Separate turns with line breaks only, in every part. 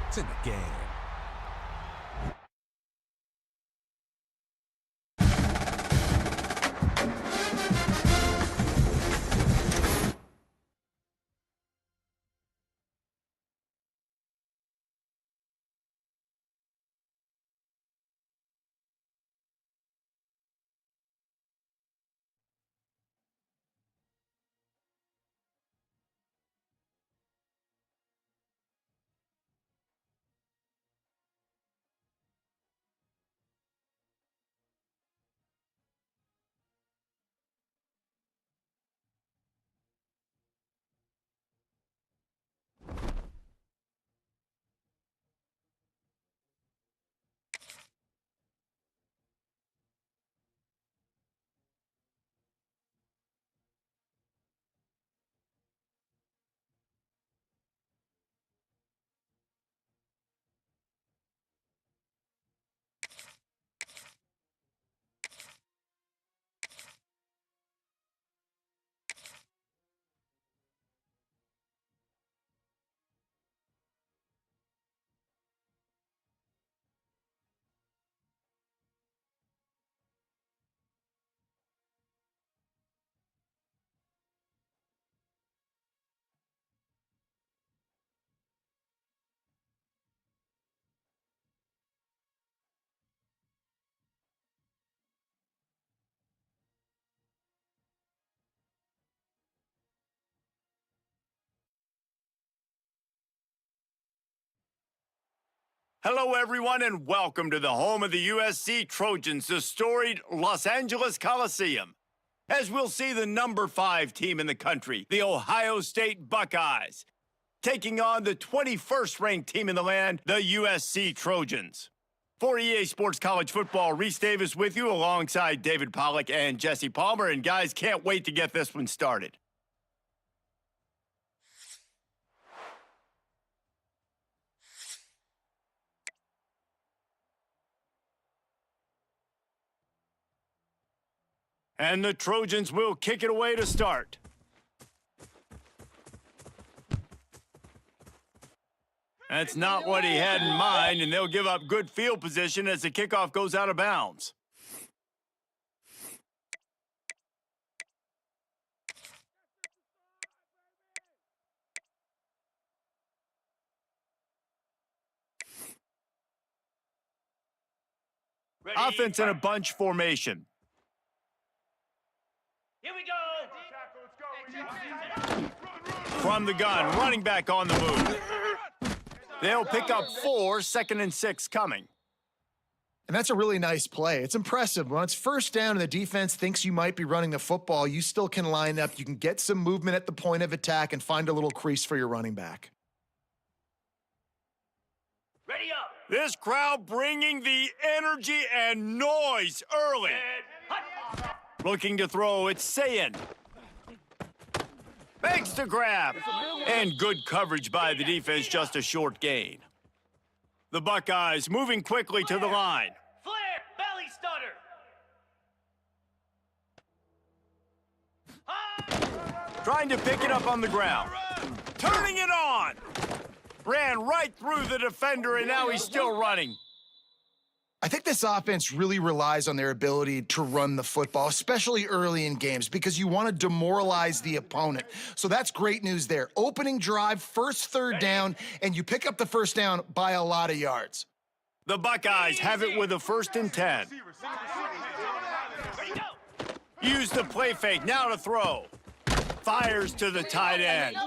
It's in the game.
Hello, everyone, and welcome to the home of the USC Trojans, the storied Los Angeles Coliseum. As we'll see the number 5 team in the country, the Ohio State Buckeyes, taking on the 21st ranked team in the land, the USC Trojans. For EA Sports College Football, Reese Davis with you alongside David Pollack and Jesse Palmer. And guys, can't wait to get this one started. And the Trojans will kick it away to start. That's not what he had in mind, and they'll give up good field position as the kickoff goes out of bounds. Ready, offense in a bunch formation.
Here we go!
From the gun, running back on the move. They'll pick up 4, 2nd and 6 coming.
And that's a really nice play. It's impressive. When it's first down and the defense thinks you might be running the football, you still can line up. You can get some movement at the point of attack and find a little crease for your running back.
Ready up!
This crowd bringing the energy and noise early. Looking to throw, it's Sayin. Makes the grab. And good coverage by the defense, just a short gain. The Buckeyes moving quickly to the line.
Flare, belly stutter.
Trying to pick it up on the ground. Turning it on. Ran right through the defender, and now he's still running.
I think this offense really relies on their ability to run the football, especially early in games, because you want to demoralize the opponent. So that's great news there. Opening drive, first third down, and you pick up the first down by a lot of yards.
The Buckeyes have it with a 1st and 10. Use the play fake, now to throw. Fires to the tight end.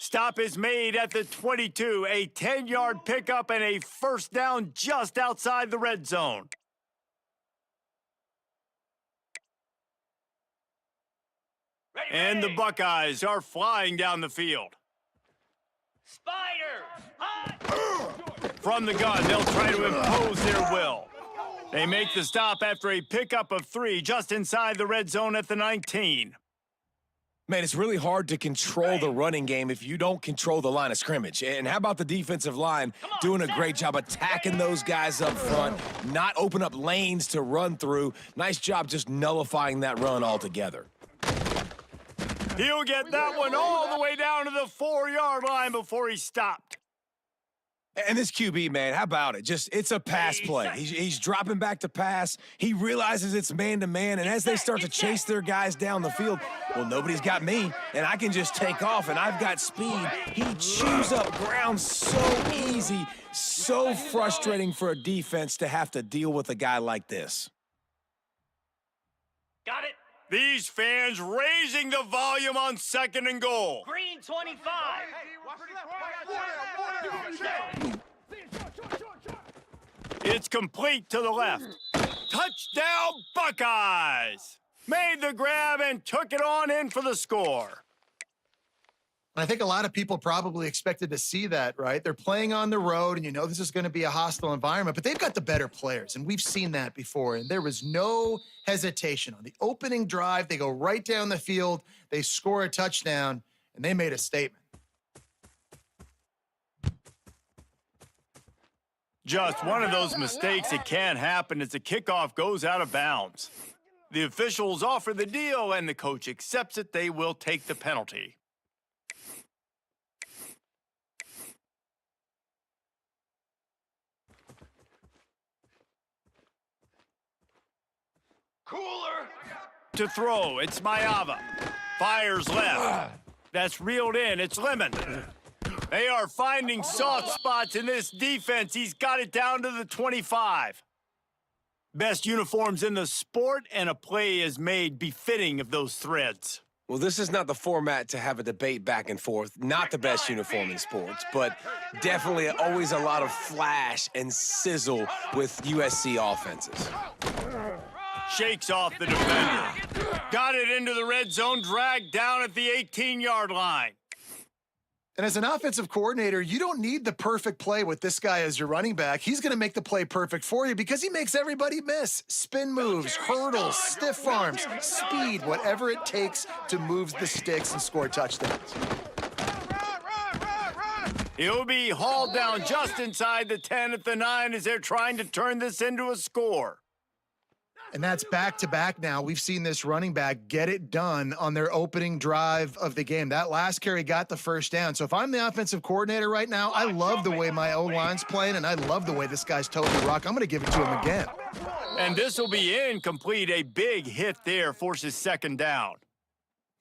Stop is made at the 22, a 10-yard pickup and a first down just outside the red zone. And the Buckeyes are flying down the field.
Spider!
From the gun, they'll try to impose their will. They make the stop after a pickup of 3 just inside the red zone at the 19.
Man, it's really hard to control the running game if you don't control the line of scrimmage. And how about the defensive line doing a great job attacking those guys up front, not open up lanes to run through. Nice job just nullifying that run altogether.
He'll get that one all the way down to the 4-yard line before he stopped.
And this QB, man, how about it? It's a pass play. He's dropping back to pass. He realizes it's man-to-man, and as they start to chase their guys down the field, well, nobody's got me, and I can just take off, and I've got speed. He chews up ground so easy, so frustrating for a defense to have to deal with a guy like this.
Got it.
These fans raising the volume on 2nd and goal.
Green 25.
It's complete to the left. Touchdown, Buckeyes! Made the grab and took it on in for the score.
I think a lot of people probably expected to see that, right? They're playing on the road, and you know this is going to be a hostile environment, but they've got the better players, and we've seen that before, and there was no hesitation. On the opening drive, they go right down the field, they score a touchdown, and they made a statement.
Just one of those mistakes that can happen as the kickoff goes out of bounds. The officials offer the deal, and the coach accepts it. They will take the penalty.
Cooler.
To throw, it's Mayava. Fires left. That's reeled in. It's Lemon. They are finding soft spots in this defense. He's got it down to the 25. Best uniforms in the sport, and a play is made befitting of those threads.
Well, this is not the format to have a debate back and forth. Not the best uniform in sports, but definitely always a lot of flash and sizzle with USC offenses.
Shakes off the defender. Got it into the red zone, dragged down at the 18-yard line.
And as an offensive coordinator, you don't need the perfect play with this guy as your running back. He's going to make the play perfect for you because he makes everybody miss. Spin moves, hurdles, stiff arms, speed, whatever it takes to move the sticks and score touchdowns.
He'll be hauled down just inside the 10 at the 9 as they're trying to turn this into a score.
And that's back-to-back now. We've seen this running back get it done on their opening drive of the game. That last carry got the first down. So if I'm the offensive coordinator right now, I love the way my O-line's playing, and I love the way this guy's toting the rock. I'm going to give it to him again.
And this will be incomplete. A big hit there forces 2nd down.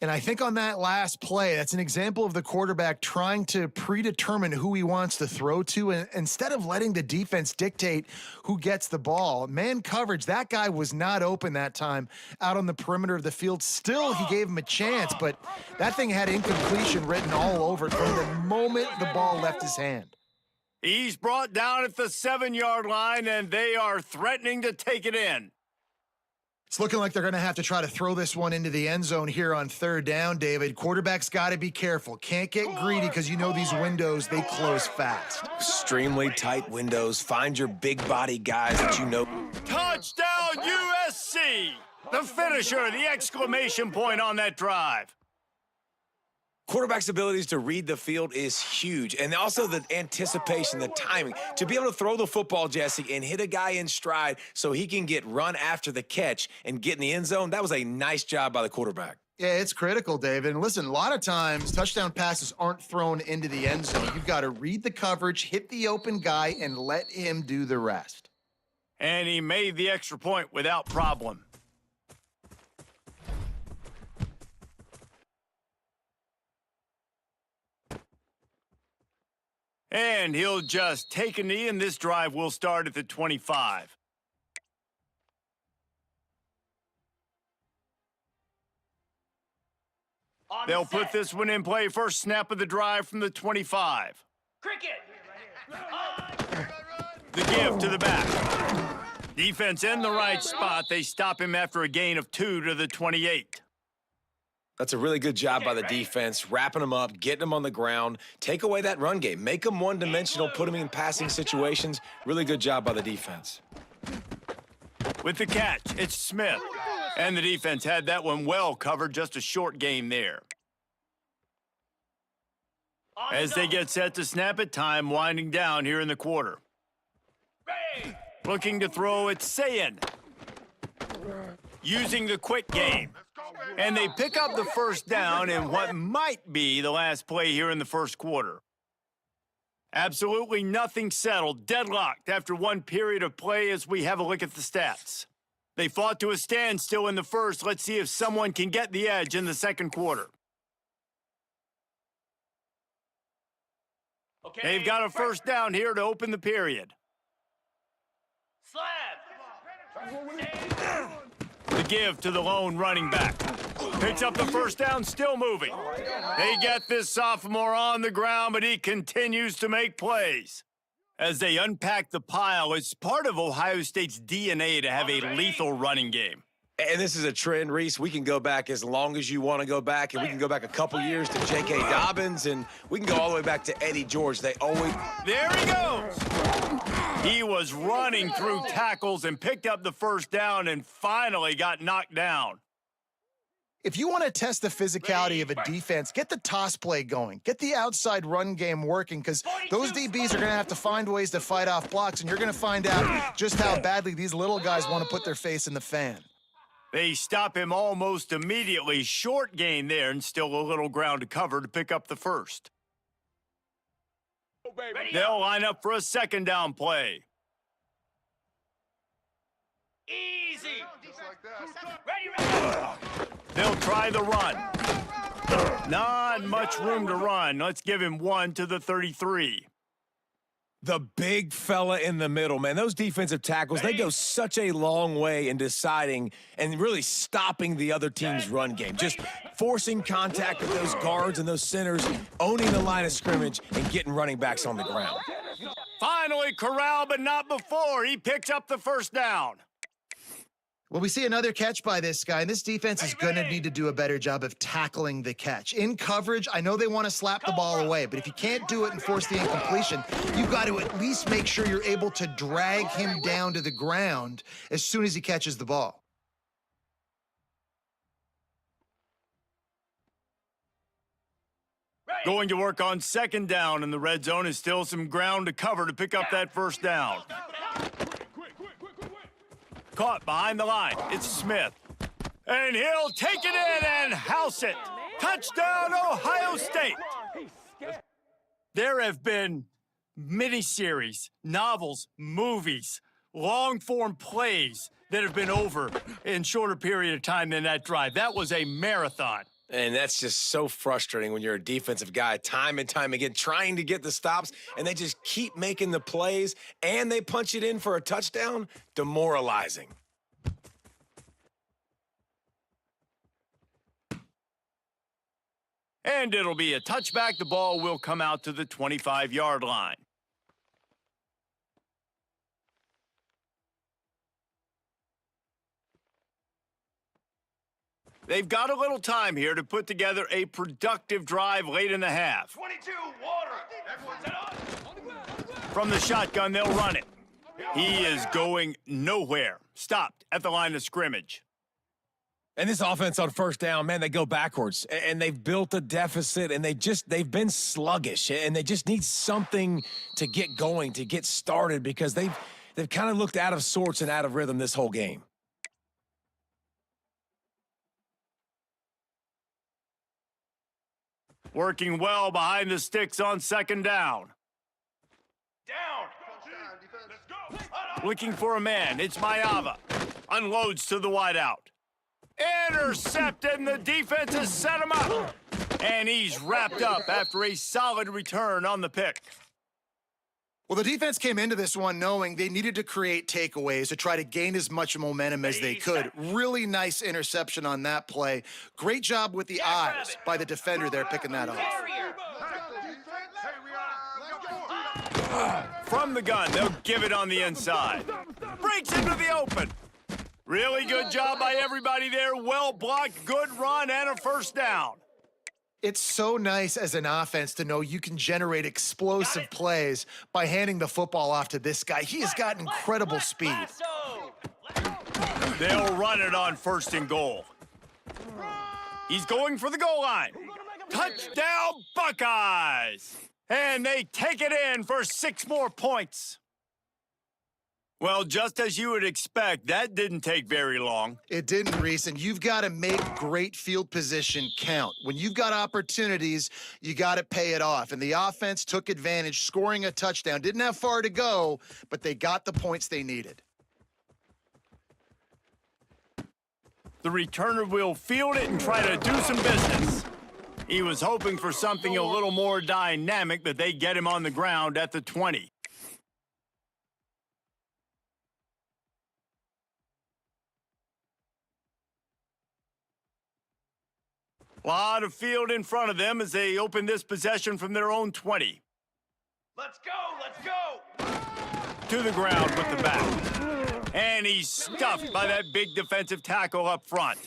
And I think on that last play, that's an example of the quarterback trying to predetermine who he wants to throw to, and instead of letting the defense dictate who gets the ball. Man coverage, that guy was not open that time out on the perimeter of the field. Still, he gave him a chance, but that thing had incompletion written all over it from the moment the ball left his hand.
He's brought down at the 7-yard line, and they are threatening to take it in.
It's looking like they're going to have to try to throw this one into the end zone here on 3rd down, David. Quarterback's got to be careful. Can't get greedy because you know these windows, they close fast.
Extremely tight windows. Find your big body guys that you know.
Touchdown, USC! The finisher, the exclamation point on that drive.
Quarterback's abilities to read the field is huge, and also the anticipation, the timing. To be able to throw the football, Jesse, and hit a guy in stride so he can get run after the catch and get in the end zone, that was a nice job by the quarterback.
Yeah, it's critical, David. And listen, a lot of times touchdown passes aren't thrown into the end zone. You've got to read the coverage, hit the open guy, and let him do the rest.
And he made the extra point without problem. And he'll just take a knee, and this drive will start at the 25. They'll put this one in play. First snap of the drive from the 25.
Cricket.
The give to the back. Defense in the right spot. They stop him after a gain of 2 to the 28.
That's a really good job by the defense, wrapping them up, getting them on the ground, take away that run game, make them one-dimensional, put them in passing situations. Really good job by the defense.
With the catch, it's Smith. And the defense had that one well covered, just a short game there. As they get set to snap it, time winding down here in the quarter.
Ready.
Looking to throw, it's Sayin. Using the quick game. And they pick up the first down in what might be the last play here in the first quarter. Absolutely nothing settled, deadlocked after one period of play as we have a look at the stats. They fought to a standstill in the first. Let's see if someone can get the edge in the second quarter.
Okay.
They've got a first down here to open the period.
Slab.
The give to the lone running back. Picks up the first down, still moving. They get this sophomore on the ground, but he continues to make plays. As they unpack the pile, it's part of Ohio State's DNA to have a lethal running game.
And this is a trend, Reese. We can go back as long as you want to go back, and we can go back a couple years to J.K. Dobbins, and we can go all the way back to Eddie George. They always...
There he goes! He was running through tackles and picked up the first down and finally got knocked down.
If you want to test the physicality of a defense, get the toss play going. Get the outside run game working, because those DBs are going to have to find ways to fight off blocks, and you're going to find out just how badly these little guys want to put their face in the fan.
They stop him almost immediately. Short gain there and still a little ground to cover to pick up the first. They'll line up for a second down play.
Easy. Ready.
They'll try the run. Not much room to run. Let's give him one to the 33.
The big fella in the middle, man. Those defensive tackles, they go such a long way in deciding and really stopping the other team's run game. Just forcing contact with those guards and those centers, owning the line of scrimmage, and getting running backs on the ground.
Finally corralled, but not before. He picks up the first down.
Well, we see another catch by this guy, and this defense is going to need to do a better job of tackling the catch. In coverage, I know they want to slap the ball away, but if you can't do it and force the incompletion, you've got to at least make sure you're able to drag him down to the ground as soon as he catches the ball.
Going to work on second down, and the red zone is still some ground to cover to pick up that first down. Caught behind the line. It's Smith. And he'll take it in and house it. Touchdown, Ohio State. There have been miniseries, novels, movies, long-form plays that have been over in shorter period of time than that drive. That was a marathon.
And that's just so frustrating when you're a defensive guy, time and time again, trying to get the stops, and they just keep making the plays, and they punch it in for a touchdown. Demoralizing.
And it'll be a touchback. The ball will come out to the 25-yard line. They've got a little time here to put together a productive drive late in the half.
22. Water.
From the shotgun, they'll run it. He is going nowhere. Stopped at the line of scrimmage.
And this offense on first down, man, they go backwards. And they've built a deficit, and they've been sluggish. And they just need something to get going, to get started, because they've kind of looked out of sorts and out of rhythm this whole game.
Working well behind the sticks on second down.
Down. Let's go.
Looking for a man. It's Mayava. Unloads to the wideout. Intercepted, and the defense has set him up. And he's wrapped up after a solid return on the pick.
Well, the defense came into this one knowing they needed to create takeaways to try to gain as much momentum as they could. Really nice interception on that play. Great job with the eyes by the defender there picking that off.
From the gun, they'll give it on the inside. Breaks into the open. Really good job by everybody there. Well blocked, good run, and a first down.
It's so nice as an offense to know you can generate explosive plays by handing the football off to this guy. He has got incredible speed.
They'll run it on first and goal. He's going for the goal line. Touchdown, Buckeyes! And they take it in for 6 more points. Well, just as you would expect, that didn't take very long.
It didn't, Reese, and you've got to make great field position count. When you've got opportunities, you got to pay it off. And the offense took advantage, scoring a touchdown. Didn't have far to go, but they got the points they needed.
The returner will field it and try to do some business. He was hoping for something a little more dynamic, but they get him on the ground at the 20. A lot of field in front of them as they open this possession from their own 20.
Let's go! Let's go!
To the ground with the back. And he's stuffed by that big defensive tackle up front.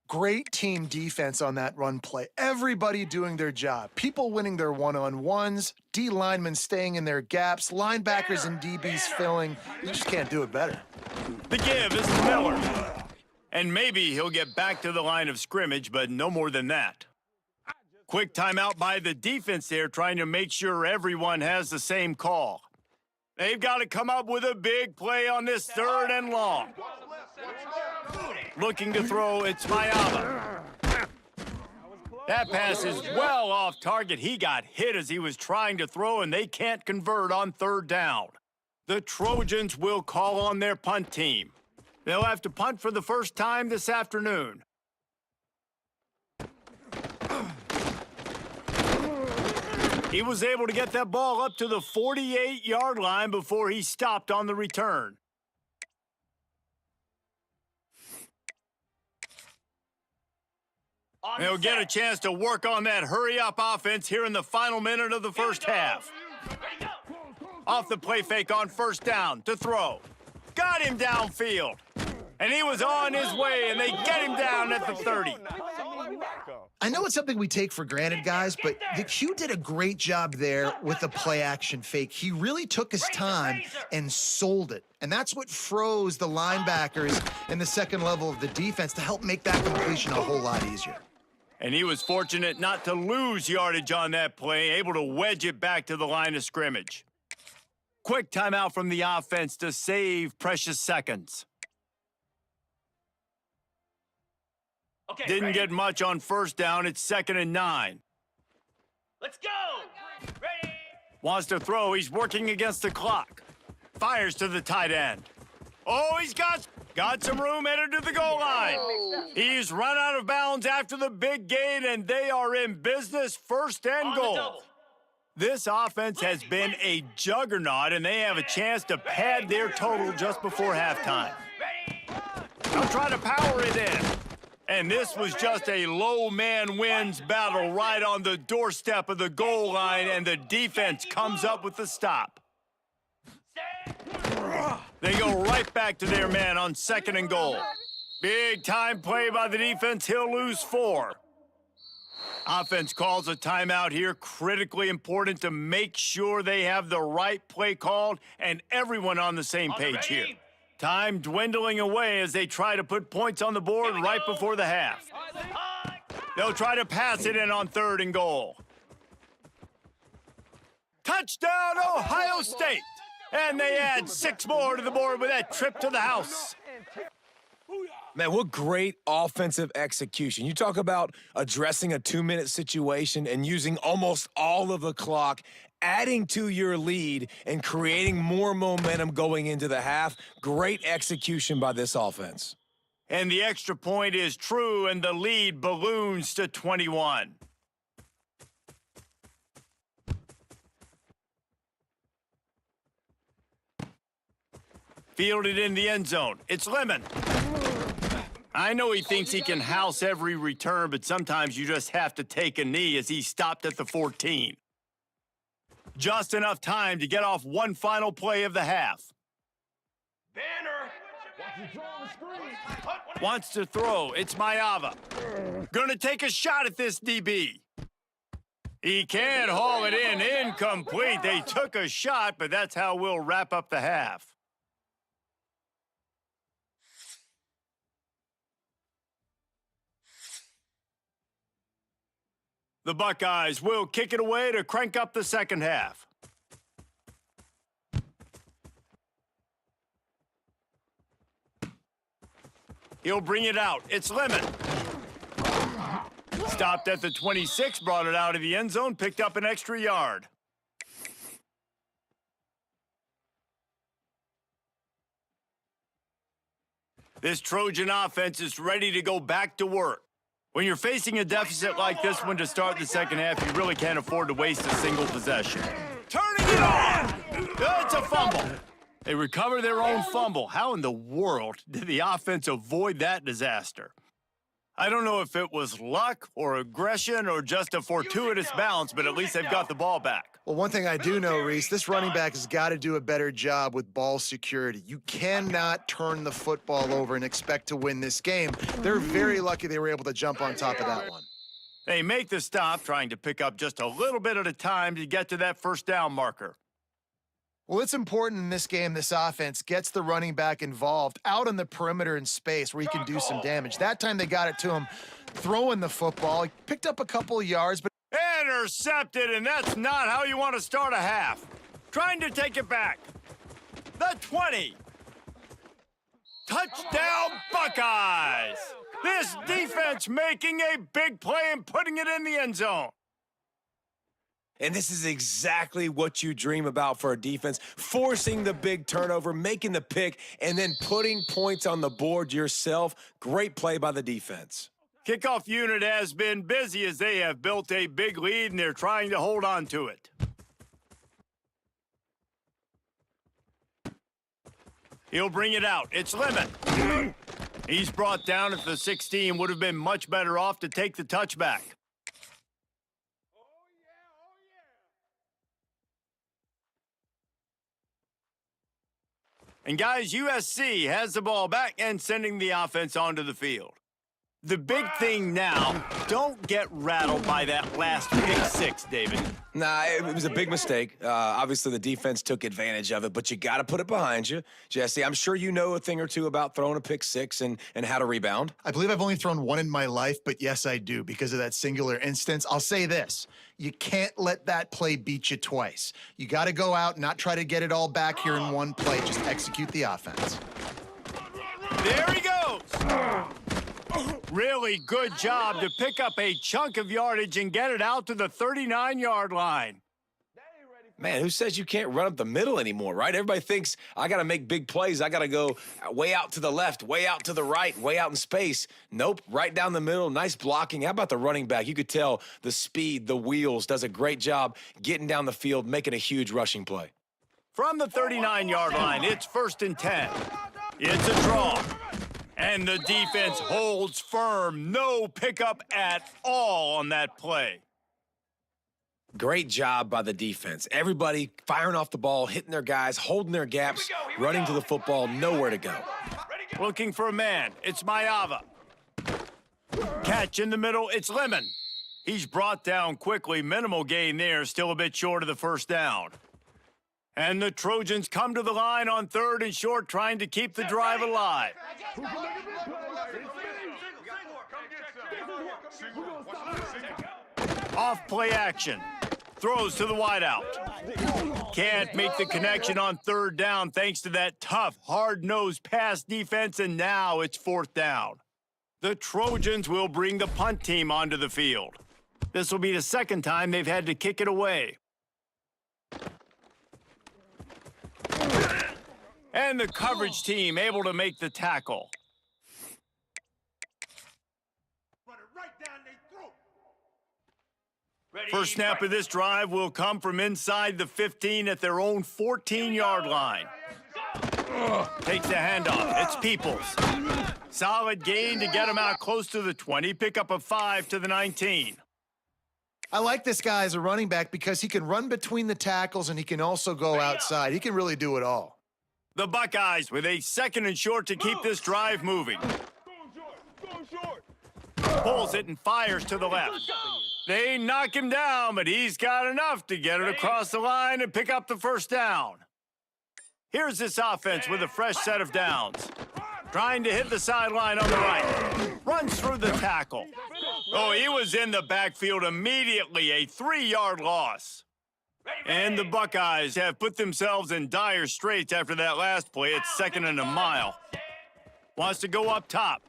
Great team defense on that run play. Everybody doing their job. People winning their one-on-ones, D linemen staying in their gaps, linebackers and DBs filling. You just can't do it better.
The give is to Miller. And maybe he'll get back to the line of scrimmage, but no more than that. Quick timeout by the defense there, trying to make sure everyone has the same call. They've got to come up with a big play on this 3rd and long. Looking to throw, it's Mayava. That pass is well off target. He got hit as he was trying to throw, and they can't convert on 3rd down. The Trojans will call on their punt team. They'll have to punt for the first time this afternoon. He was able to get that ball up to the 48-yard line before he stopped on the return. They'll get a chance to work on that hurry-up offense here in the final minute of the first half. Off the play fake on 1st down to throw. Got him downfield. And he was on his way, and they get him down at the 30.
I know it's something we take for granted, guys, but the Q did a great job there with the play-action fake. He really took his time and sold it. And that's what froze the linebackers in the second level of the defense to help make that completion a whole lot easier.
And he was fortunate not to lose yardage on that play, able to wedge it back to the line of scrimmage. Quick timeout from the offense to save precious seconds.
Okay,
Didn't get much on 1st down. It's 2nd and 9.
Let's go! Ready!
Wants to throw. He's working against the clock. Fires to the tight end. Oh, he's got some room headed to the goal line. He's run out of bounds after the big gain, and they are in business, 1st and goal. This offense has been a juggernaut, and they have a chance to pad their total just before halftime. They'll try to power it in. And this was just a low man wins battle right on the doorstep of the goal line, and the defense comes up with the stop. They go right back to their man on 2nd and goal. Big time play by the defense. He'll lose 4. Offense calls a timeout here. Critically important to make sure they have the right play called and everyone on the same page here. Time dwindling away as they try to put points on the board right before the half. They'll try to pass it in on 3rd and goal. Touchdown, Ohio State! And they add 6 more to the board with that trip to the house.
Man, what great offensive execution. You talk about addressing a 2-minute situation and using almost all of the clock, adding to your lead and creating more momentum going into the half. Great execution by this offense.
And the extra point is true, and the lead balloons to 21. Fielded in the end zone. It's Lemon. I know he thinks he can house every return, but sometimes you just have to take a knee as he stopped at the 14. Just enough time to get off one final play of the half.
Banner!
Wants to throw. It's Mayava. Gonna take a shot at this DB. He can't haul it in. Incomplete. They took a shot, but that's how we'll wrap up the half. The Buckeyes will kick it away to crank up the second half. He'll bring it out. It's Lemon. Stopped at the 26, brought it out of the end zone, picked up an extra yard. This Trojan offense is ready to go back to work. When you're facing a deficit like this one to start the second half, you really can't afford to waste a single possession. Turning it on! It's a fumble. They recover their own fumble. How in the world did the offense avoid that disaster? I don't know if it was luck or aggression or just a fortuitous bounce, but at least they've got the ball back.
Well, one thing I do know, Reese, this running back has got to do a better job with ball security. You cannot turn the football over and expect to win this game. They're very lucky they were able to jump on top of that one.
They make the stop, trying to pick up just a little bit at a time to get to that first down marker.
Well, it's important in this game, this offense gets the running back involved out on the perimeter in space where he can do some damage. That time they got it to him throwing the football. He picked up a couple of yards, but
intercepted, and that's not how you want to start a half. Trying to take it back. The 20. Touchdown, Buckeyes! This defense making a big play and putting it in the end zone.
And this is exactly what you dream about for a defense, forcing the big turnover, making the pick, and then putting points on the board yourself. Great play by the defense.
Kickoff unit has been busy as they have built a big lead, and they're trying to hold on to it. He'll bring it out. It's Lemon. He's brought down at the 16. Would have been much better off to take the touchback. And guys, USC has the ball back and sending the offense onto the field. The big thing now, don't get rattled by that last pick six, David.
Nah, it was a big mistake. Obviously, the defense took advantage of it, but you got to put it behind you. Jesse, I'm sure you know a thing or two about throwing a pick six and how to rebound.
I believe I've only thrown one in my life, but yes, I do because of that singular instance. I'll say this. You can't let that play beat you twice. You got to go out, not try to get it all back here in one play. Just execute the offense.
There he goes. Really good job to pick up a chunk of yardage and get it out to the 39-yard line.
Man, who says you can't run up the middle anymore, right? Everybody thinks I got to make big plays. I got to go way out to the left, way out to the right, way out in space. Nope, right down the middle. Nice blocking. How about the running back? You could tell the speed, the wheels, does a great job getting down the field, making a huge rushing play.
From the 39-yard line, it's 1st and 10. It's a draw. And the defense holds firm. No pickup at all on that play.
Great job by the defense. Everybody firing off the ball, hitting their guys, holding their gaps, running to the football, nowhere to go.
Looking for a man. It's Mayava. Catch in the middle. It's Lemon. He's brought down quickly. Minimal gain there. Still a bit short of the first down. And the Trojans come to the line on 3rd and short, trying to keep the drive alive. Off play action. Throws to the wideout. Can't make the connection on 3rd down thanks to that tough, hard-nosed pass defense, and now it's 4th down. The Trojans will bring the punt team onto the field. This will be the 2nd time they've had to kick it away. And the coverage team able to make the tackle. First snap of this drive will come from inside the 15 at their own 14-yard line. Takes the handoff. It's Peoples. Solid gain to get him out close to the 20. Pick up a 5 to the 19.
I like this guy as a running back because he can run between the tackles and he can also go outside. He can really do it all.
The Buckeyes with a 2nd and short to keep this drive moving. Pulls it and fires to the left. They knock him down, but he's got enough to get it across the line and pick up the 1st down. Here's this offense with a fresh set of downs. Trying to hit the sideline on the right. Runs through the tackle. Oh, he was in the backfield immediately, a 3-yard loss. And the Buckeyes have put themselves in dire straits after that last play. It's 2nd and a mile. Wants to go up top.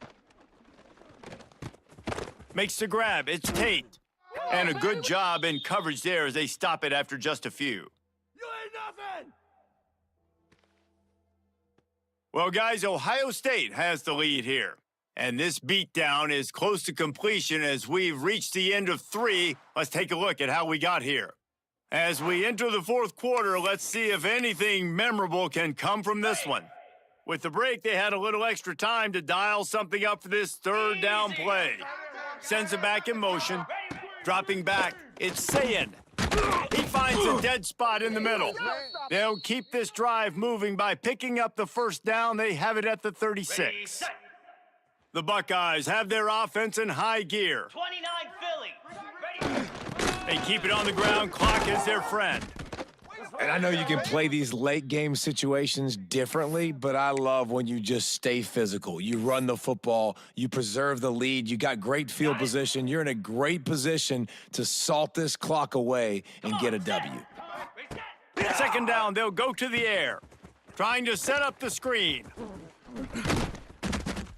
Makes the grab. It's Tate. And a good job in coverage there as they stop it after just a few.
You ain't nothing!
Well, guys, Ohio State has the lead here. And this beatdown is close to completion as we've reached the end of 3. Let's take a look at how we got here. As we enter the 4th quarter, let's see if anything memorable can come from this one. With the break, they had a little extra time to dial something up for this 3rd down play. Sends it back in motion. Dropping back, it's Sayin. He finds a dead spot in the middle. They'll keep this drive moving by picking up the 1st down. They have it at the 36. The Buckeyes have their offense in high gear.
29 Philly. Ready?
They keep it on the ground. Clock is their friend.
And I know you can play these late game situations differently, but I love when you just stay physical. You run the football, you preserve the lead, you got great field position. You're in a great position to salt this clock away and get a W.
2nd down, they'll go to the air. Trying to set up the screen.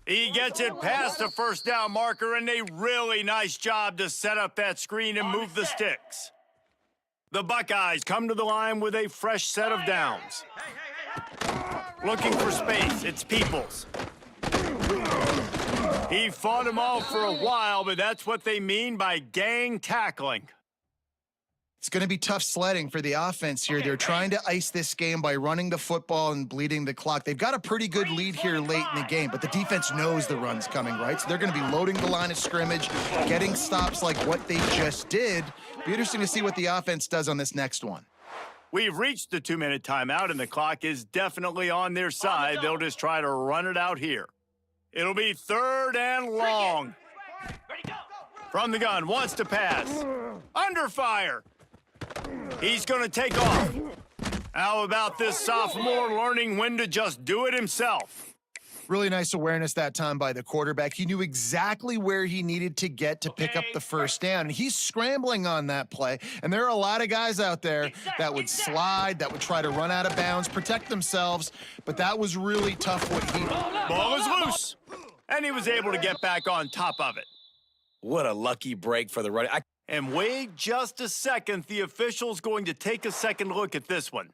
He gets it past the 1st down marker, and a really nice job to set up that screen and move the sticks. The Buckeyes come to the line with a fresh set of downs. Looking for space, it's Peoples. He fought him off for a while, but that's what they mean by gang tackling.
It's going to be tough sledding for the offense here. They're trying to ice this game by running the football and bleeding the clock. They've got a pretty good lead here late in the game, but the defense knows the run's coming, right? So they're going to be loading the line of scrimmage, getting stops like what they just did. Be interesting to see what the offense does on this next one.
We've reached the 2-minute timeout, and the clock is definitely on their side. They'll just try to run it out here. It'll be 3rd and long.
Ready, go!
From the gun, wants to pass. Under fire. He's going to take off. How about this sophomore learning when to just do it himself?
Really nice awareness that time by the quarterback. He knew exactly where he needed to get to pick up the 1st down, and he's scrambling on that play. And there are a lot of guys out there that would slide, that would try to run out of bounds, protect themselves, but that was really tough what he did.
Ball is loose, and he was able to get back on top of it.
What a lucky break for the running.
And wait just a second, the official's going to take a 2nd look at this one.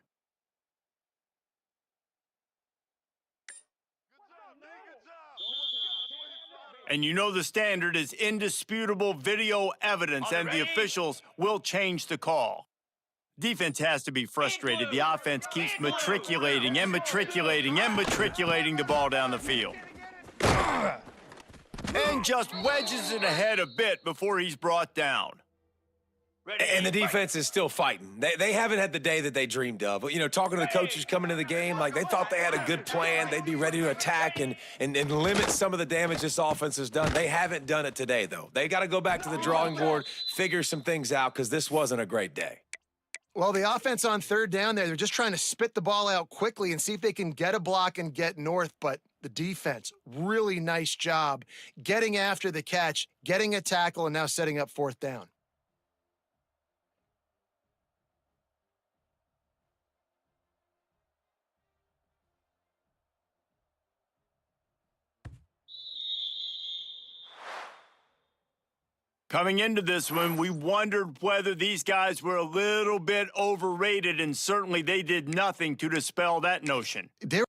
And you know the standard is indisputable video evidence, and the officials will change the call. Defense has to be frustrated. The offense keeps matriculating and matriculating and matriculating the ball down the field. And just wedges it ahead a bit before he's brought down.
And the defense is still fighting. They haven't had the day that they dreamed of. You know, talking to the coaches coming into the game, like they thought they had a good plan. They'd be ready to attack and limit some of the damage this offense has done. They haven't done it today, though. They got to go back to the drawing board, figure some things out, because this wasn't a great day.
Well, the offense on 3rd down there, they're just trying to spit the ball out quickly and see if they can get a block and get north, but the defense, really nice job getting after the catch, getting a tackle, and now setting up 4th down.
Coming into this one, we wondered whether these guys were a little bit overrated, and certainly they did nothing to dispel that notion.
They're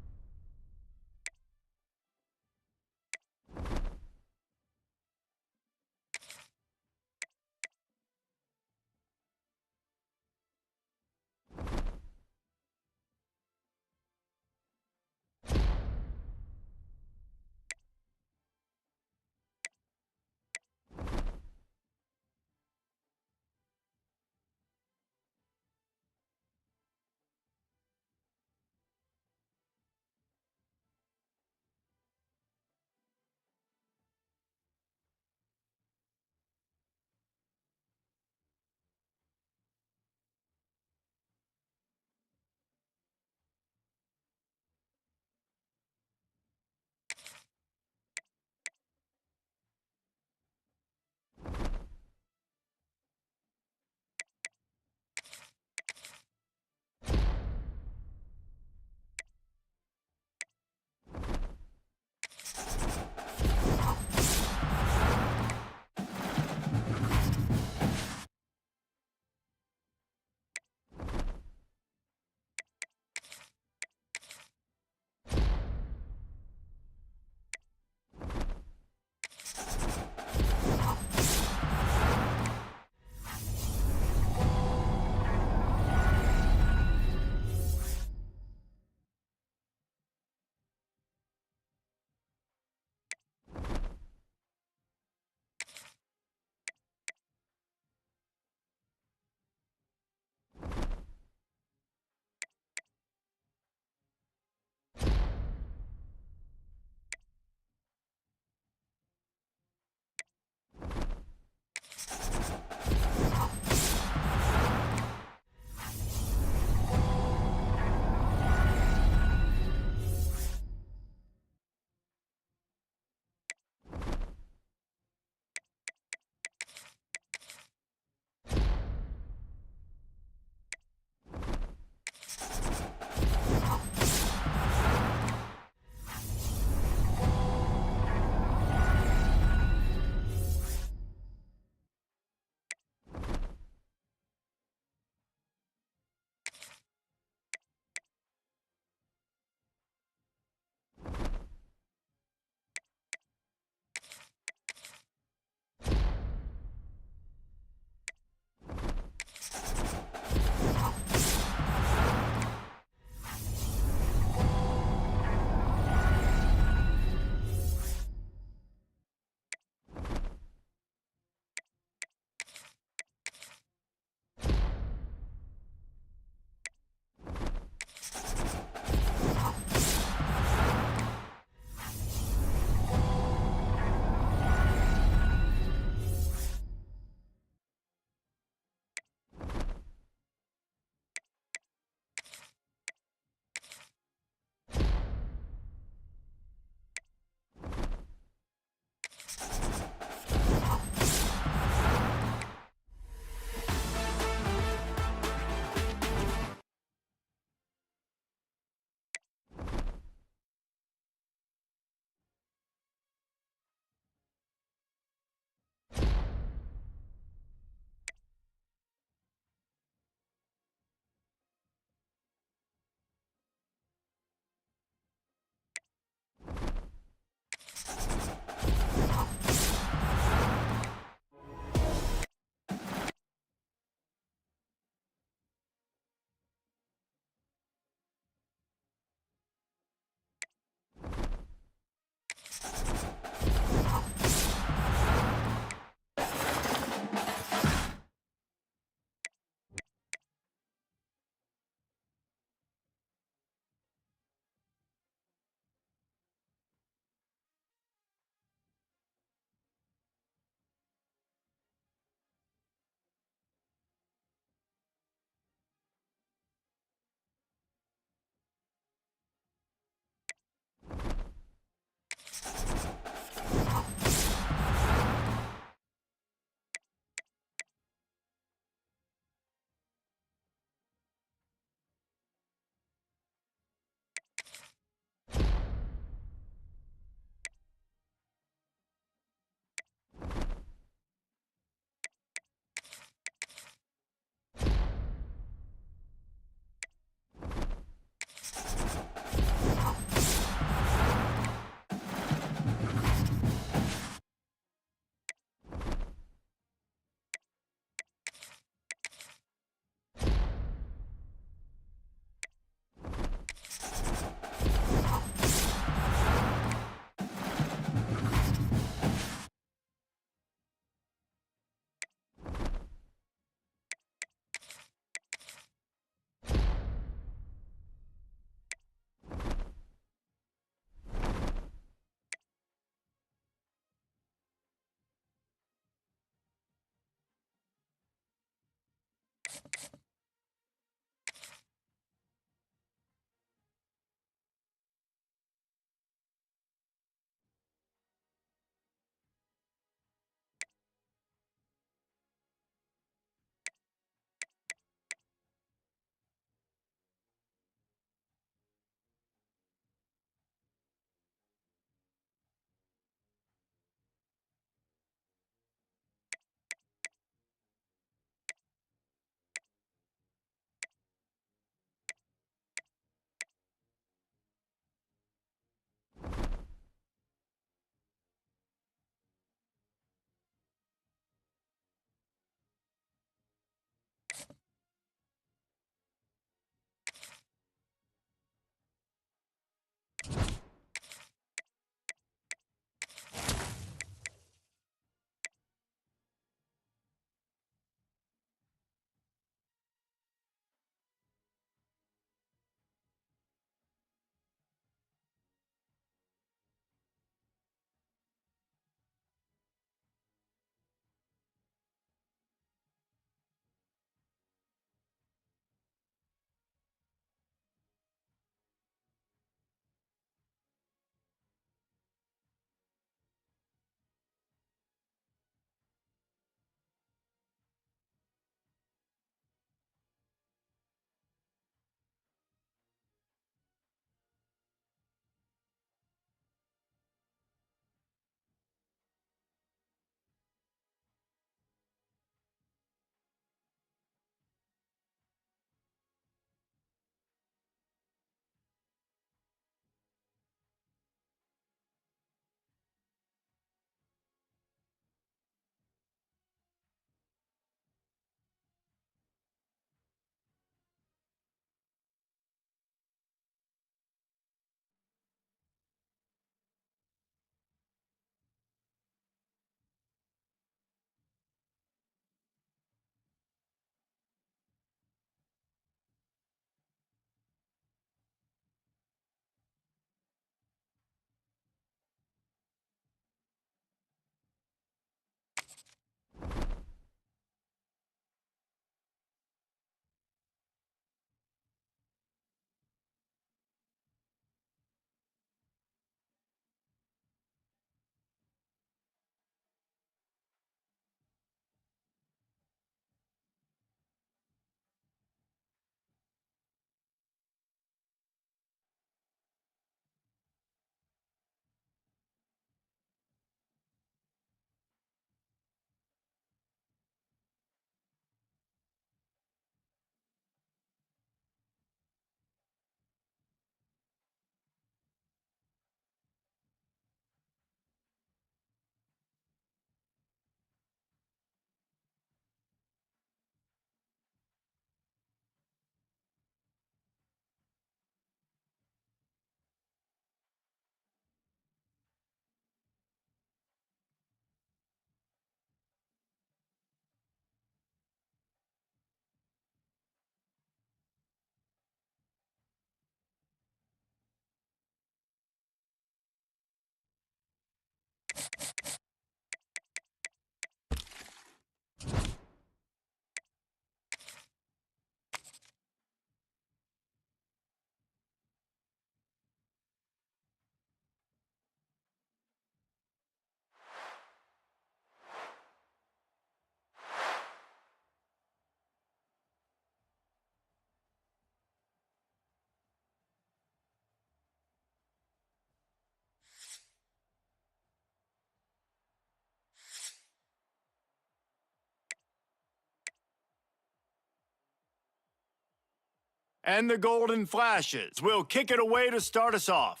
And the Golden Flashes will kick it away to start us off.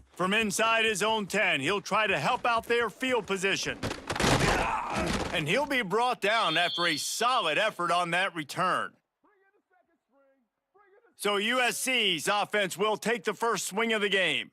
From inside his own 10, he'll try to help out their field position. And he'll be brought down after a solid effort on that return. So USC's offense will take the first swing of the game.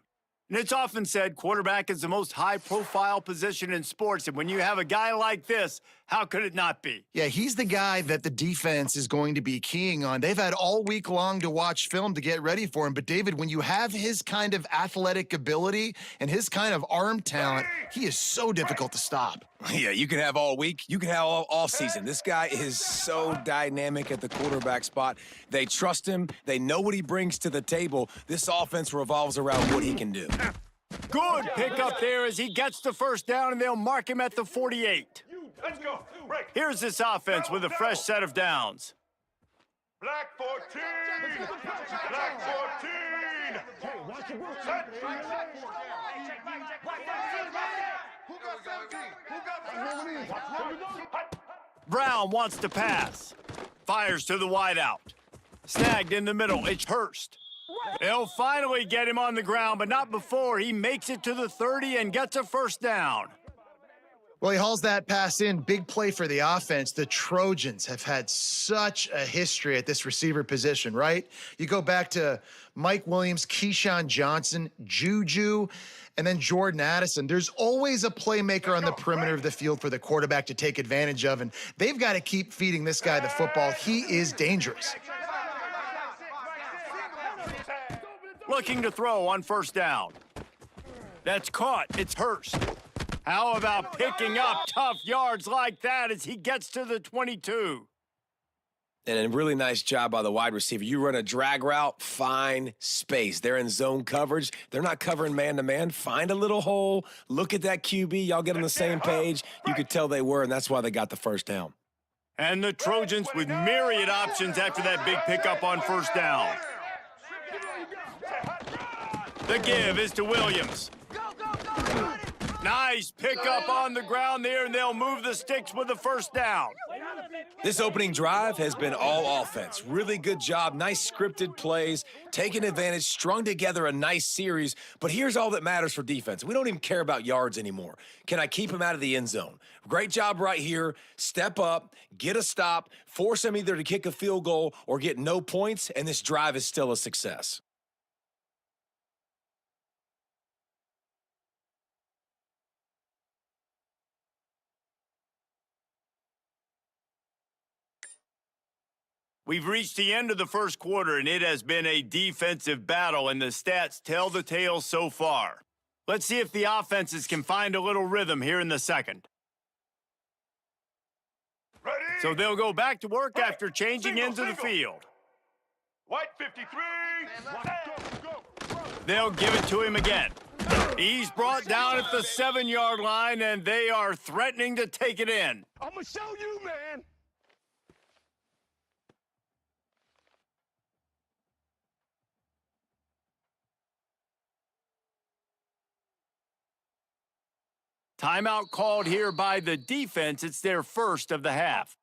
And it's often said quarterback is the most high-profile position in sports, and when you have a guy like this, how could it not be?
Yeah, he's the guy that the defense is going to be keying on. They've had all week long to watch film to get ready for him, but David, when you have his kind of athletic ability and his kind of arm talent, he is so difficult to stop.
Yeah, you can have all week. You can have all season. This guy is so dynamic at the quarterback spot. They trust him. They know what he brings to the table. This offense revolves around what he can do.
Good pickup there as he gets the first down, and they'll mark him at the 48.
Let's go. Break.
Here's this offense with a fresh set of downs.
Black 14. Black 14. Set.
Brown wants to pass. Fires to the wideout. Snagged in the middle. It's Hurst. They'll finally get him on the ground, but not before he makes it to the 30 and gets a first down.
Well, he hauls that pass in. Big play for the offense. The Trojans have had such a history at this receiver position, right? You go back to Mike Williams, Keyshawn Johnson, Juju, and then Jordan Addison. There's always a playmaker on the perimeter of the field for the quarterback to take advantage of, and they've got to keep feeding this guy the football. He is dangerous.
Looking to throw on first down. That's caught. It's Hurst. How about picking up tough yards like that as he gets to the 22?
And a really nice job by the wide receiver. You run a drag route, find space. They're in zone coverage. They're not covering man-to-man. Find a little hole. Look at that QB. Y'all get on the same page. You could tell they were, and that's why they got the first down.
And the Trojans with myriad options after that big pickup on first down. The give is to Williams. Nice pickup on the ground there, and they'll move the sticks with the first down.
This opening drive has been all offense. Really good job, nice scripted plays, taking advantage, strung together a nice series. But here's all that matters for defense. We don't even care about yards anymore. Can I keep him out of the end zone? Great job right here. Step up, get a stop, force him either to kick a field goal or get no points, and this drive is still a success.
We've reached the end of the first quarter, and it has been a defensive battle, and the stats tell the tale so far. Let's see if the offenses can find a little rhythm here in the second.
Ready?
So they'll go back to work after changing into the field.
White 53.
They'll give it to him again. He's brought down at the 7-yard line, and they are threatening to take it in.
I'm gonna show you, man.
Timeout called here by the defense. It's their first of the half.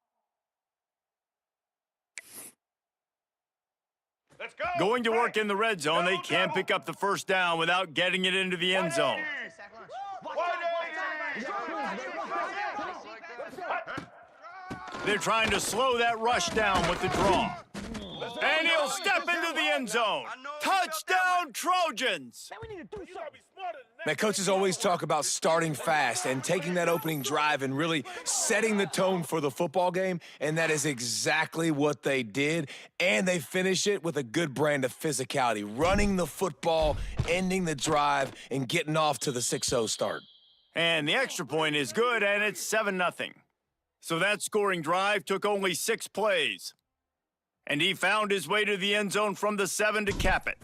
Let's go.
Going to work in the red zone. They can't pick up the first down without getting it into the end zone. They're trying to slow that rush down with the draw. And he'll step into the end zone. Touchdown, Trojans!
Man, coaches always talk about starting fast and taking that opening drive and really setting the tone for the football game, and that is exactly what they did, and they finish it with a good brand of physicality, running the football, ending the drive, and getting off to the 6-0 start.
And the extra point is good, and it's 7-0. So that scoring drive took only 6 plays. And he found his way to the end zone from the 7 to cap it.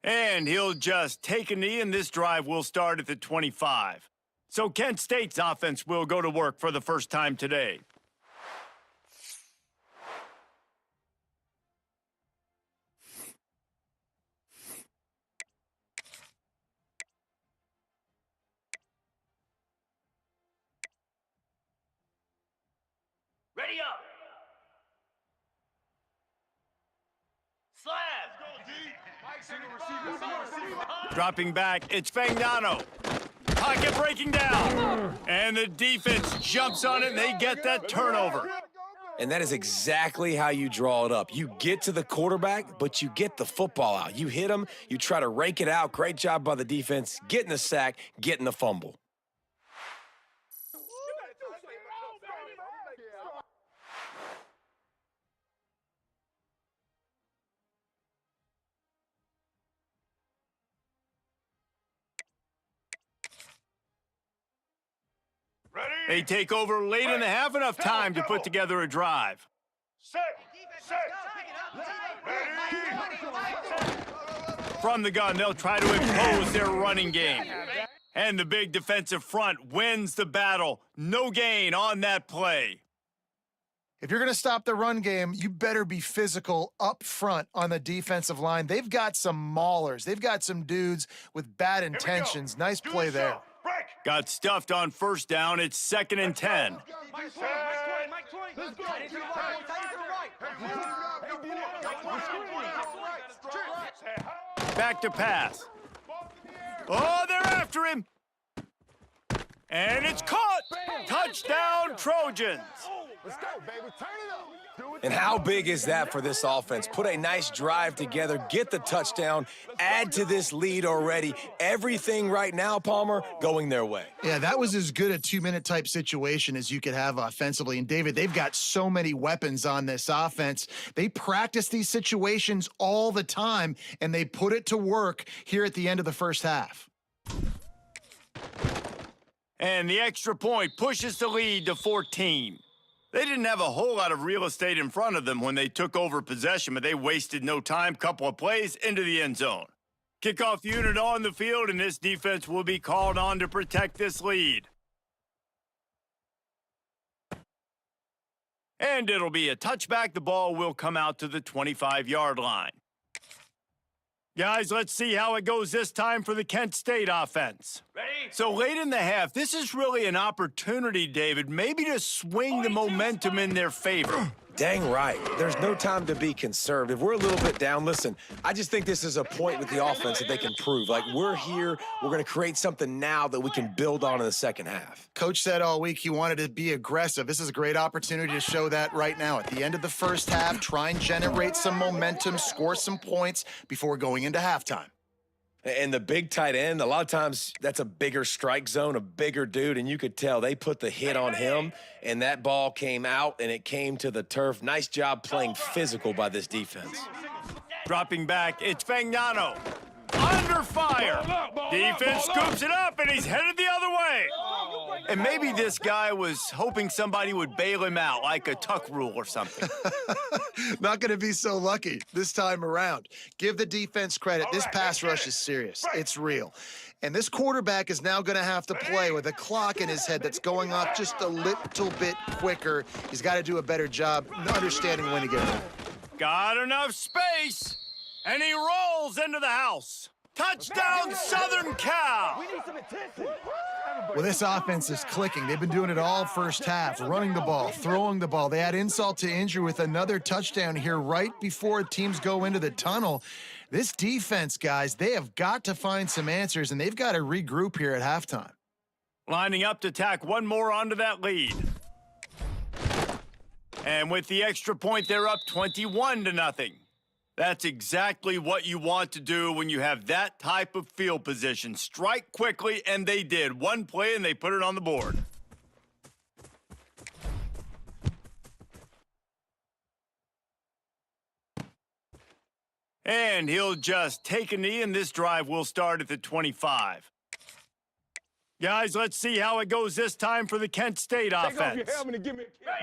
And he'll just take a knee, and this drive will start at the 25. So Kent State's offense will go to work for the first time today.
Ready up. Slab.
Dropping back, it's Fagnano. Pocket breaking down. And the defense jumps on it, and they get that turnover.
And that is exactly how you draw it up. You get to the quarterback, but you get the football out. You hit him, you try to rake it out. Great job by the defense, getting the sack, getting the fumble.
They take over late in the half, enough time to put together a drive.
Set.
From the gun, they'll try to impose their running game. And the big defensive front wins the battle. No gain on that play.
If you're going to stop the run game, you better be physical up front on the defensive line. They've got some maulers. They've got some dudes with bad intentions. Nice play there.
Got stuffed on first down. It's 2nd and 10. Back to pass. Oh, they're after him. And it's caught. Touchdown, Trojans.
Let's go, baby. Turn it up.
And how big is that for this offense? Put a nice drive together, get the touchdown, add to this lead already. Everything right now, Palmer, going their way.
Yeah, that was as good a 2-minute type situation as you could have offensively. And David, they've got so many weapons on this offense. They practice these situations all the time, and they put it to work here at the end of the first half.
And the extra point pushes the lead to 14. They didn't have a whole lot of real estate in front of them when they took over possession, but they wasted no time. Couple of plays into the end zone. Kickoff unit on the field, and this defense will be called on to protect this lead. And it'll be a touchback. The ball will come out to the 25-yard line. Guys, let's see how it goes this time for the Kent State offense.
Ready?
So late in the half, this is really an opportunity, David, maybe to swing the momentum in their favor.
Dang right. There's no time to be conservative. We're a little bit down. Listen, I just think this is a point with the offense that they can prove. Like, we're here. We're going to create something now that we can build on in the second half.
Coach said all week he wanted to be aggressive. This is a great opportunity to show that right now. At the end of the first half, try and generate some momentum, score some points before going into halftime.
And the big tight end, a lot of times that's a bigger strike zone, a bigger dude, and you could tell they put the hit on him, and that ball came out, and it came to the turf. Nice job playing physical by this defense.
Dropping back, it's Fagnano. Under fire. Defense scoops it up, and he's headed the other way. And maybe this guy was hoping somebody would bail him out, like a tuck rule or something.
Not going to be so lucky this time around. Give the defense credit. This pass rush is serious. It's real. And this quarterback is now going to have to play with a clock in his head that's going off just a little bit quicker. He's got to do a better job understanding when to get it.
Got enough space, and he rolls into the house. Touchdown, Southern Cal!
Well, this offense is clicking. They've been doing it all first half, running the ball, throwing the ball. They add insult to injury with another touchdown here right before teams go into the tunnel. This defense, guys, they have got to find some answers, and they've got to regroup here at halftime.
Lining up to tack one more onto that lead. And with the extra point, they're up 21-0. That's exactly what you want to do when you have that type of field position. Strike quickly, and they did. One play, and they put it on the board. And he'll just take a knee, and this drive will start at the 25. Guys, let's see how it goes this time for the Kent State offense.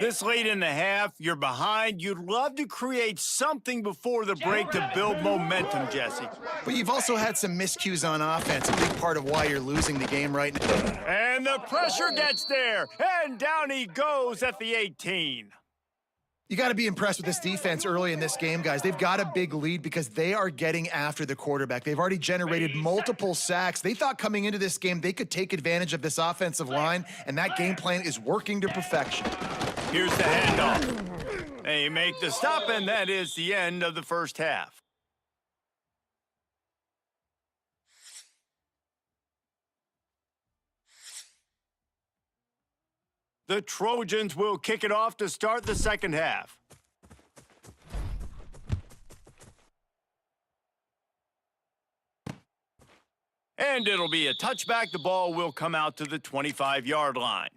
This late in the half, you're behind. You'd love to create something before the break to build momentum, Jesse.
But you've also had some miscues on offense, a big part of why you're losing the game right now.
And the pressure gets there, and down he goes at the 18.
You got to be impressed with this defense early in this game, guys. They've got a big lead because they are getting after the quarterback. They've already generated multiple sacks. They thought coming into this game they could take advantage of this offensive line, and that game plan is working to perfection.
Here's the handoff. They make the stop, and that is the end of the first half. The Trojans will kick it off to start the second half. And it'll be a touchback. The ball will come out to the 25-yard line.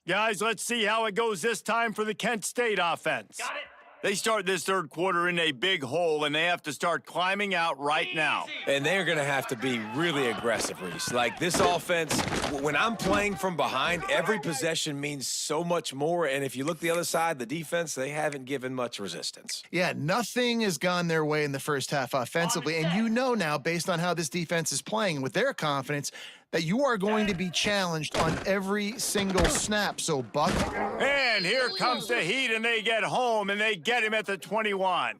Guys, let's see how it goes this time for the Kent State offense.
Got it.
They start this third quarter in a big hole, and they have to start climbing out right now.
And they're going to have to be really aggressive, Reese. Like, this offense, when I'm playing from behind, every possession means so much more. And if you look the other side, the defense, they haven't given much resistance.
Yeah, nothing has gone their way in the first half offensively. And you know now, based on how this defense is playing with their confidence, that you are going to be challenged on every single snap. So, Buck.
And here comes the Heat, and they get home, and they get him at the 21.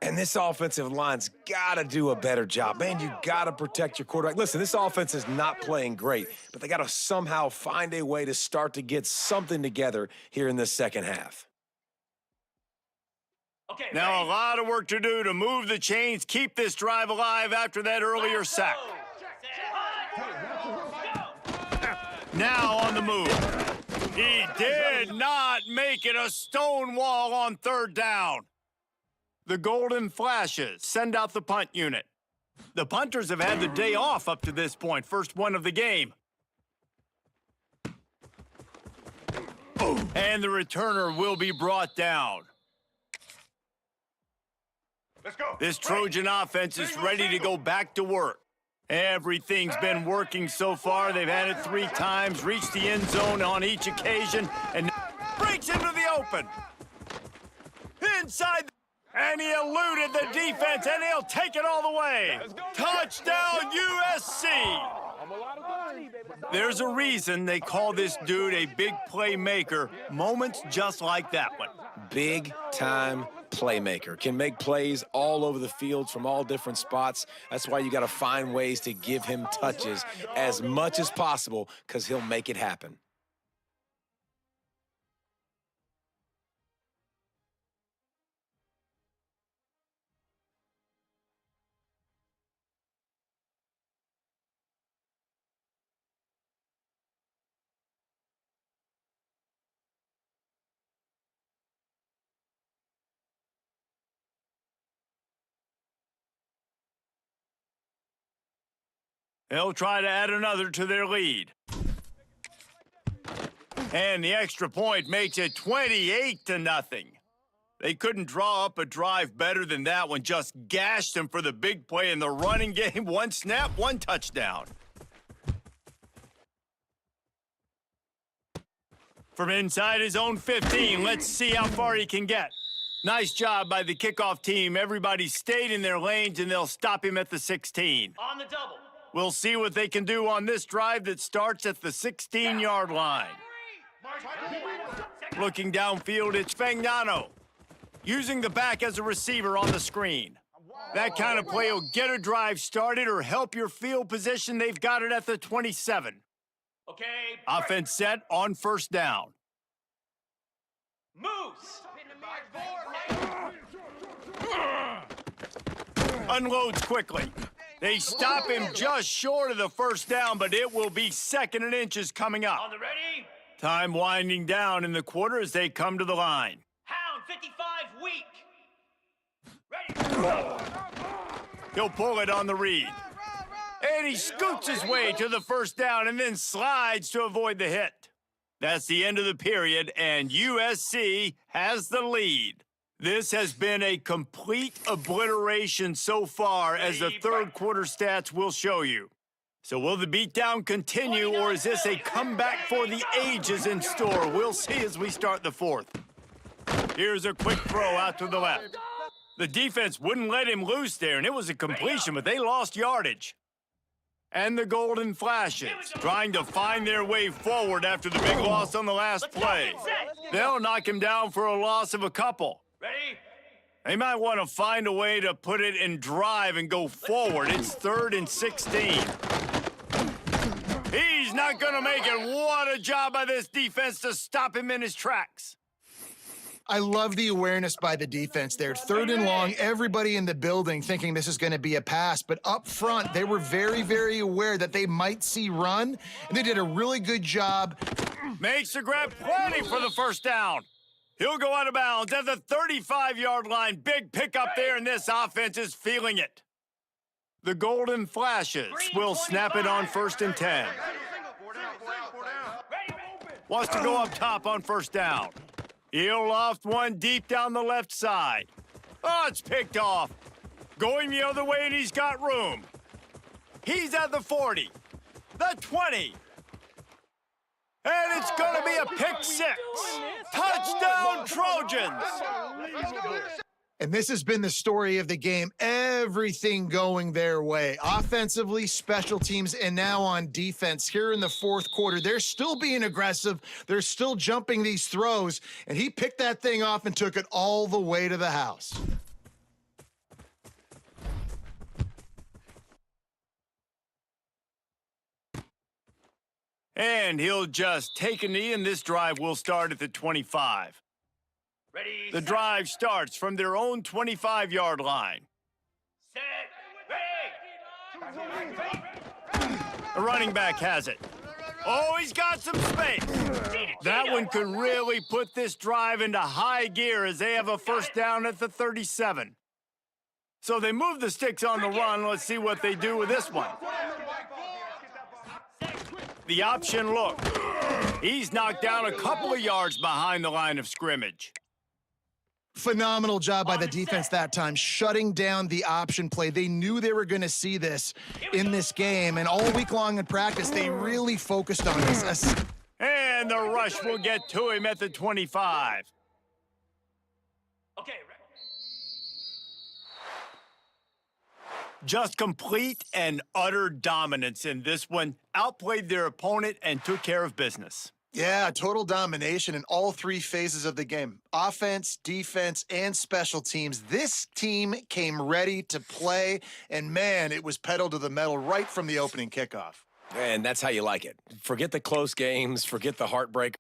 And this offensive line's got to do a better job. Man, you got to protect your quarterback. Listen, this offense is not playing great, but they got to somehow find a way to start to get something together here in this second half.
Okay, now, a lot of work to do to move the chains, keep this drive alive after that earlier sack. Now on the move. He did not make it a stone wall on third down. The Golden Flashes send out the punt unit. The punters have had the day off up to this point, first one of the game. And the returner will be brought down.
Let's go.
This Trojan offense is ready to go back to work. Everything's been working so far. They've had it 3 times, reached the end zone on each occasion, and breaks into the open. Inside, and he eluded the defense, and he'll take it all the way. Touchdown, USC! There's a reason they call this dude a big playmaker. Moments just like that one.
Big-time playmaker. Can make plays all over the field from all different spots. That's why you got to find ways to give him touches as much as possible, because he'll make it happen.
They'll try to add another to their lead. And the extra point makes it 28-0. They couldn't draw up a drive better than that one. Just gashed them for the big play in the running game. 1 snap, 1 touchdown. From inside his own 15, let's see how far he can get. Nice job by the kickoff team. Everybody stayed in their lanes, and they'll stop him at the 16.
On the double.
We'll see what they can do on this drive that starts at the 16-yard line. Looking downfield, it's Fagnano. Using the back as a receiver on the screen. That kind of play will get a drive started or help your field position. They've got it at the 27.
Okay.
Offense set on first down.
Moves.
Unloads quickly. They stop him just short of the first down, but it will be 2nd and inches coming up.
On the ready.
Time winding down in the quarter as they come to the line.
Hound 55 weak. Ready.
He'll pull it on the read. And he scoots his way to the first down and then slides to avoid the hit. That's the end of the period, and USC has the lead. This has been a complete obliteration so far, as the third quarter stats will show you. So will the beatdown continue, or is this a comeback for the ages in store? We'll see as we start the fourth. Here's a quick throw out to the left. The defense wouldn't let him loose there, and it was a completion, but they lost yardage. And the Golden Flashes trying to find their way forward after the big loss on the last play. They'll knock him down for a loss of a couple.
Ready.
They might want to find a way to put it in drive and go forward. It's 3rd and 16. He's not going to make it. What a job by this defense to stop him in his tracks.
I love the awareness by the defense there. 3rd and long, everybody in the building thinking this is going to be a pass, but up front, they were very, very aware that they might see run, and they did a really good job.
Makes the grab plenty for the first down. He'll go out of bounds at the 35-yard line. Big pickup there, and this offense is feeling it. The Golden Flashes will snap it on 1st and 10.
Ready.
Wants to go up top on first down. He'll loft one deep down the left side. Oh, it's picked off. Going the other way, and he's got room. He's at the 40, the 20. And it's going to be a pick six. Touchdown, Trojans!
And this has been the story of the game. Everything going their way. Offensively, special teams, and now on defense. Here in the fourth quarter, they're still being aggressive. They're still jumping these throws. And he picked that thing off and took it all the way to the house.
And he'll just take a knee, and this drive will start at the 25.
Ready,
The
set,
drive starts from their own 25-yard line.
set, ready.
The running back has it. Oh, he's got some space. That one could really put this drive into high gear as they have a first down at the 37. So they move the sticks on the run. Let's see what they do with this one. The option look. He's knocked down a couple of yards behind the line of scrimmage.
Phenomenal job by the defense that time, shutting down the option play. They knew they were going to see this in this game, and all week long in practice, they really focused on this.
And the rush will get to him at the 25.
Okay, ready.
Just complete and utter dominance in this one. Outplayed their opponent and took care of business.
Yeah, total domination in all three phases of the game. Offense, defense, and special teams. This team came ready to play, and man, it was pedal to the metal right from the opening kickoff.
And that's how you like it. Forget the close games, forget the heartbreak.